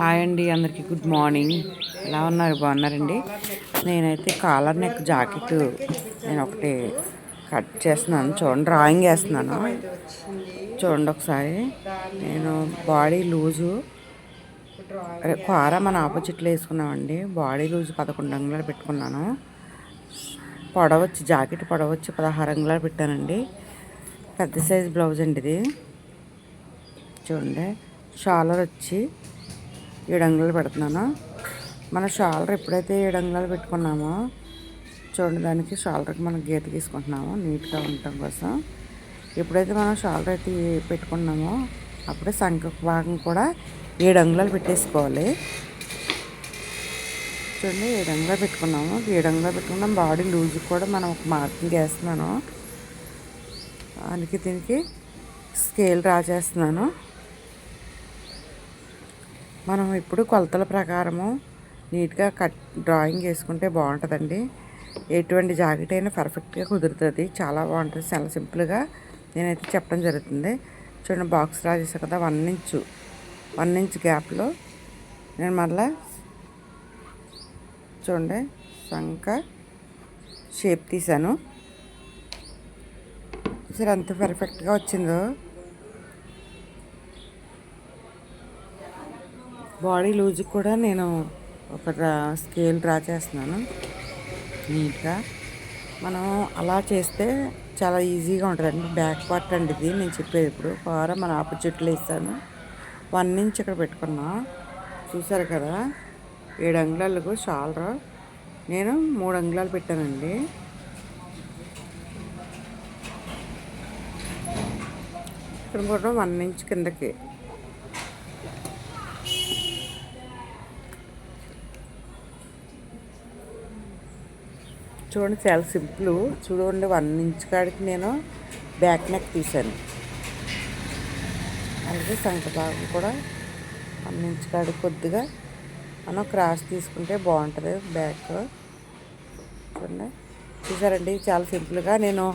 Hi అండి, అందరికీ good morning. ఎలా ఉన్నారు? బాగున్నారండి. నేనైతే కాలర్ నెక్ జాకెట్ నేను ఒకటి కట్ చేస్తున్నాను. చూడండి, డ్రాయింగ్ వేస్తున్నాను. చూడండి ఒకసారి. నేను బాడీ లూజు కూర మన ఆపోజిట్లో వేసుకున్నామండి. బాడీ లూజు 11 అంగుళాలు పెట్టుకున్నాను. జాకెట్ పొడవచ్చి 16 అంగుళాలు పెట్టానండి. పెద్ద సైజ్ బ్లౌజ్ అండి ఇది. చూడండి, షాలర్ వచ్చి 7 అంగుళాలు పెడుతున్నాను. మన షాలర్ ఎప్పుడైతే 7 అంగుళాలు పెట్టుకున్నామో చూడండి, దానికి షాలర్కి మనం గీత తీసుకుంటున్నాము నీట్గా ఉండటం కోసం. ఎప్పుడైతే మనం షాలర్ అయితే పెట్టుకున్నామో అప్పుడే సంఖ భాగం కూడా 7 అంగుళాలు పెట్టేసుకోవాలి. చూడండి, 7 అంగుళాలు పెట్టుకున్నాము. 7 అంగుళాలు పెట్టుకున్నాం. బాడీ లూజ్ కూడా మనం ఒక మార్కింగ్ వేస్తున్నాను. అందుకే దీనికి స్కేల్ డ్రా చేస్తున్నాను. మనం ఇప్పుడు కొలతల ప్రకారము నీట్గా డ్రాయింగ్ వేసుకుంటే బాగుంటుందండి. ఎటువంటి జాకెట్ అయినా పర్ఫెక్ట్గా కుదురుతుంది. చాలా బాగుంటుంది. చాలా సింపుల్గా నేనైతే చెప్పడం జరుగుతుంది. చూడండి, బాక్స్ డ్రా చేసాను కదా, 1 ఇంచ్ గ్యాప్లో నేను మళ్ళీ చూడండి సంక షేప్ తీసాను. సరే, అంత పర్ఫెక్ట్గా వచ్చిందో. బాడీ లూజ్కి కూడా నేను ఒక స్కేల్ డ్రా చేస్తున్నాను నీట్గా. మనం అలా చేస్తే చాలా ఈజీగా ఉంటుందండి. బ్యాక్ పార్ట్ అండి ఇది నేను చెప్పేది. ఇప్పుడు కూర మన ఆపోజిట్లో వేస్తాను. 1 ఇంచ్ ఇక్కడ పెట్టుకున్నా. చూసారు కదా, 7 అంగుళాలకు షాలర్ నేను 3 అంగుళాలు పెట్టానండి. ఇక్కడ కూడా 1 ఇంచ్ కిందకి. చూడండి, చాలా సింపుల్. చూడండి, 1 ఇంచ్ కాడికి నేను బ్యాక్ నెక్ తీసాను. అలాగే సంఖ భాగం కూడా 1 ఇంచ్ కాడికి కొద్దిగా మనం క్రాస్ తీసుకుంటే బాగుంటుంది బ్యాక్. చూడండి, చూసారండి, చాలా సింపుల్గా నేను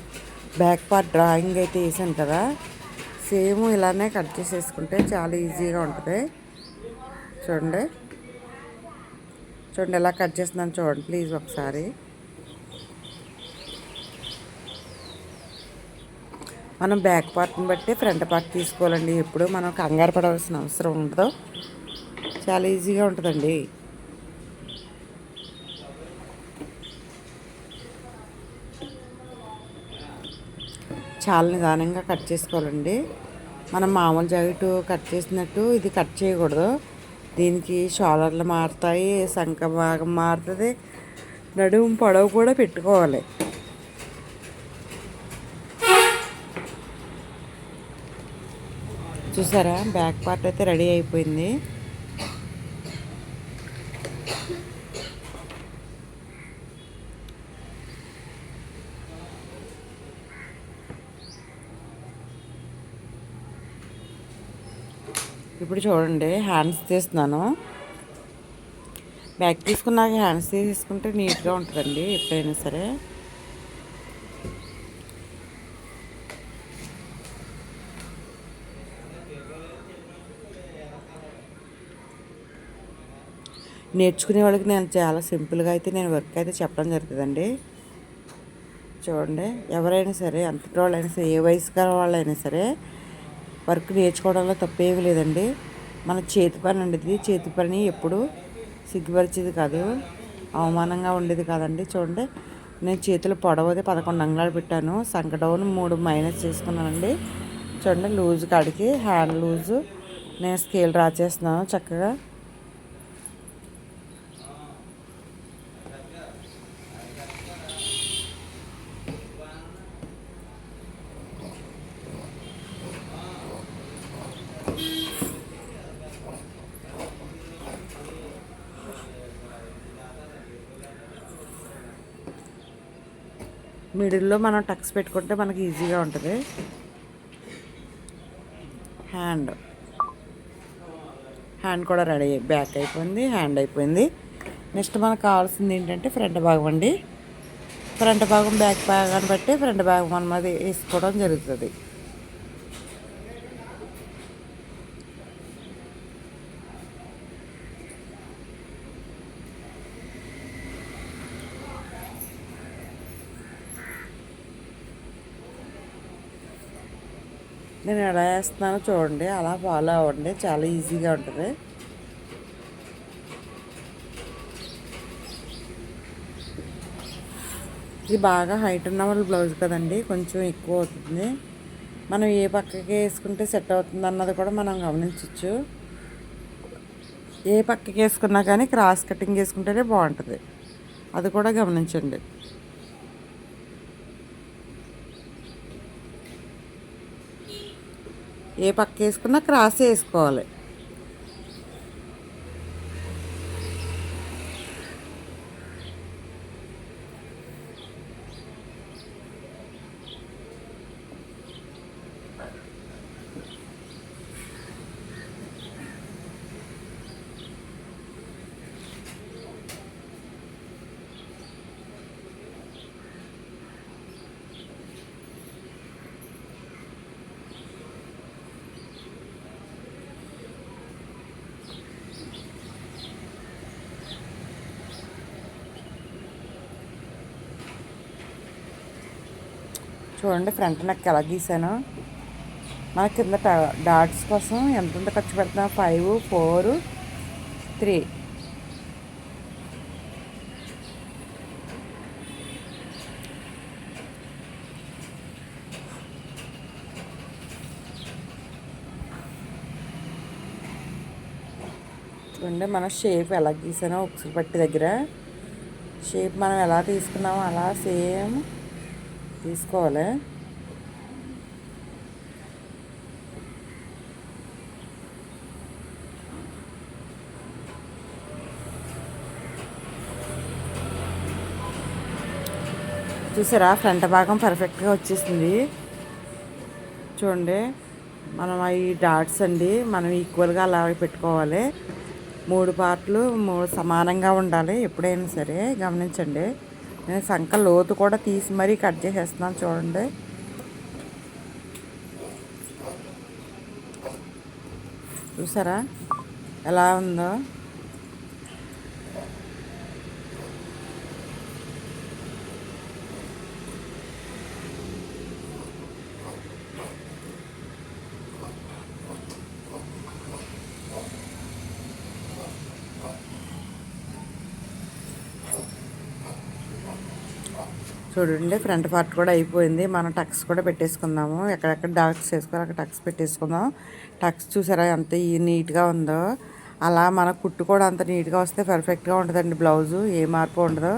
బ్యాక్ పార్ట్ డ్రాయింగ్ అయితే వేసాను కదా, సేమ్ ఇలానే కట్ చేసేసుకుంటే చాలా ఈజీగా ఉంటుంది. చూడండి చూడండి ఎలా కట్ చేస్తున్నాను చూడండి ప్లీజ్ ఒకసారి. మనం బ్యాక్ పార్ట్ని బట్టి ఫ్రంట్ పార్ట్ తీసుకోవాలండి. ఎప్పుడు మనం కంగారు పడవలసిన అవసరం ఉండదు. చాలా ఈజీగా ఉంటుందండి. చాలా నిదానంగా కట్ చేసుకోవాలండి. మనం మామూలు జాకెట్ కట్ చేసినట్టు ఇది కట్ చేయకూడదు. దీనికి షోల్డర్లు మారుతాయి, సంఖ భాగం మారుతుంది, నడుము పొడవు కూడా పెట్టుకోవాలి. చూసారా, బ్యాక్ పార్ట్ అయితే రెడీ అయిపోయింది. ఇప్పుడు చూడండి, హ్యాండ్స్ తీస్తున్నాను. బ్యాక్ తీసుకున్నాక హ్యాండ్స్ తీసుకుంటే నీట్గా ఉంటుందండి ఎప్పుడైనా సరే. నేర్చుకునే వాళ్ళకి నేను చాలా సింపుల్గా అయితే నేను వర్క్ అయితే చెప్పడం జరుగుతుందండి. చూడండి, ఎవరైనా సరే, అంతటి వాళ్ళైనా సరే, ఏ వయసు గల వాళ్ళైనా సరే వర్క్ నేర్చుకోవడంలో తప్పేమీ లేదండి. మన చేతి పని అండి ఇది. చేతి పని ఎప్పుడు సిగ్గుపరిచేది కాదు, అవమానంగా ఉండేది కాదండి. చూడండి, నేను చేతులు పొడవది 11 అంగుళాలు పెట్టాను. సంఖ డౌన్ 3 మైనస్ చేసుకున్నానండి. చూడండి, లూజ్ కాడికి హ్యాండ్ లూజు నేను స్కేల్ డ్రా చేస్తున్నాను చక్కగా. మిడిల్లో మనం టక్స్ పెట్టుకుంటే మనకి ఈజీగా ఉంటుంది. హ్యాండ్ కూడా రెడీ బ్యాక్ అయిపోయింది, హ్యాండ్ అయిపోయింది. నెక్స్ట్ మనకు కావాల్సింది ఏంటంటే ఫ్రంట్ భాగం అండి. ఫ్రంట్ భాగం బ్యాక్ భాగాన్ని బట్టి ఫ్రంట్ భాగం మనం అది వేసుకోవడం జరుగుతుంది. నేను ఎలా వేస్తున్నానో చూడండి, అలా ఫాలో అవ్వండి, చాలా ఈజీగా ఉంటుంది. ఇది బాగా హైట్ ఉన్న వాళ్ళ బ్లౌజ్ కదండి, కొంచెం ఎక్కువ అవుతుంది. మనం ఏ పక్కకి వేసుకుంటే సెట్ అవుతుంది అన్నది కూడా మనం గమనించవచ్చు. ఏ పక్కకి వేసుకున్నా కానీ క్రాస్ కటింగ్ వేసుకుంటేనే బాగుంటుంది, అది కూడా గమనించండి. ఏ పక్క వేసుకున్నా క్రాస్ వేసుకోవాలి. చూడండి ఫ్రంట్ నెక్ ఎలా గీసాను. మన కింద డాట్స్ కోసం ఎంత ఖర్చు పెడుతున్నా, 5, 4, 3. చూడండి మన షేప్ ఎలా గీసానో, ఉక్సులు పట్టి దగ్గర షేప్ మనం ఎలా తీసుకున్నామో అలా సేమ్ తీసుకోవాలి. చూసారా, ఫ్రంట్ భాగం పర్ఫెక్ట్గా వచ్చేసింది. చూడండి, మనం ఈ డాట్స్ అండి మనం ఈక్వల్గా అలా పెట్టుకోవాలి. 3 పార్ట్లు సమానంగా ఉండాలి ఎప్పుడైనా సరే, గమనించండి. నేను సంక లోతు కూడా తీసి మరీ కట్ చేసేస్తున్నాను. చూడండి, చూసారా ఎలా ఉందో. చూడండి, ఫ్రంట్ పార్ట్ కూడా అయిపోయింది. మనం టక్స్ కూడా పెట్టేసుకుందాము. ఎక్కడెక్కడ డాట్స్ వేసుకోవాలి అక్కడ టక్స్ పెట్టేసుకుందాం. టక్స్ చూసారా ఎంత నీట్గా ఉందో. అలా మన కుట్టు కూడా అంత నీట్గా వస్తే పర్ఫెక్ట్గా ఉంటుందండి బ్లౌజు, ఏ మార్పు ఉండదు.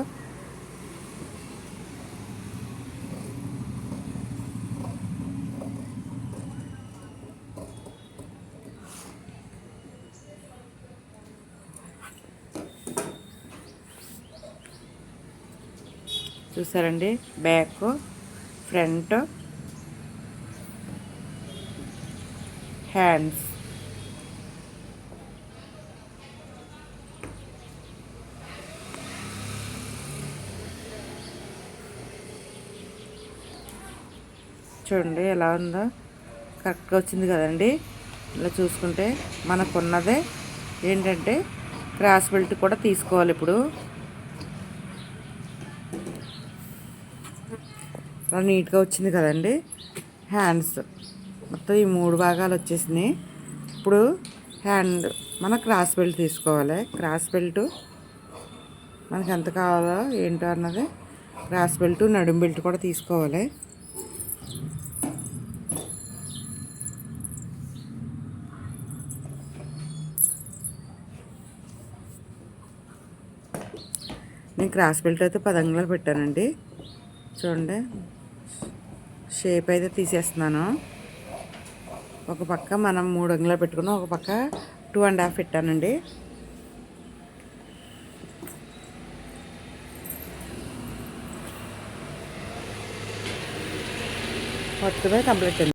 చూసారండి, బ్యాక్, ఫ్రంట్, హ్యాండ్స్. చూడండి ఎలా ఉందో, కరెక్ట్గా వచ్చింది కదండి. ఇలా చూసుకుంటే మనకున్నదే ఏంటంటే క్రాస్ బెల్ట్ కూడా తీసుకోవాలి. ఇప్పుడు అలా నీట్గా వచ్చింది కదండి. హ్యాండ్స్ మొత్తం ఈ 3 భాగాలు వచ్చేసినాయి. ఇప్పుడు హ్యాండ్ మన క్రాస్ బెల్ట్ తీసుకోవాలి. క్రాస్ బెల్ట్ మనకి ఎంత కావాలో ఏంటో అన్నది, క్రాస్ బెల్ట్, నడుం బెల్ట్ కూడా తీసుకోవాలి. నేను క్రాస్ బెల్ట్ అయితే 10 అంగుళాలు పెట్టానండి. చూడండి, షేప్ అయితే తీసేస్తున్నాను. ఒక పక్క మనం 3 అంగుళాలు పెట్టుకున్నాం, ఒక పక్క 2.5 పెట్టానండి. మొత్తమే కంప్లీట్ అయింది.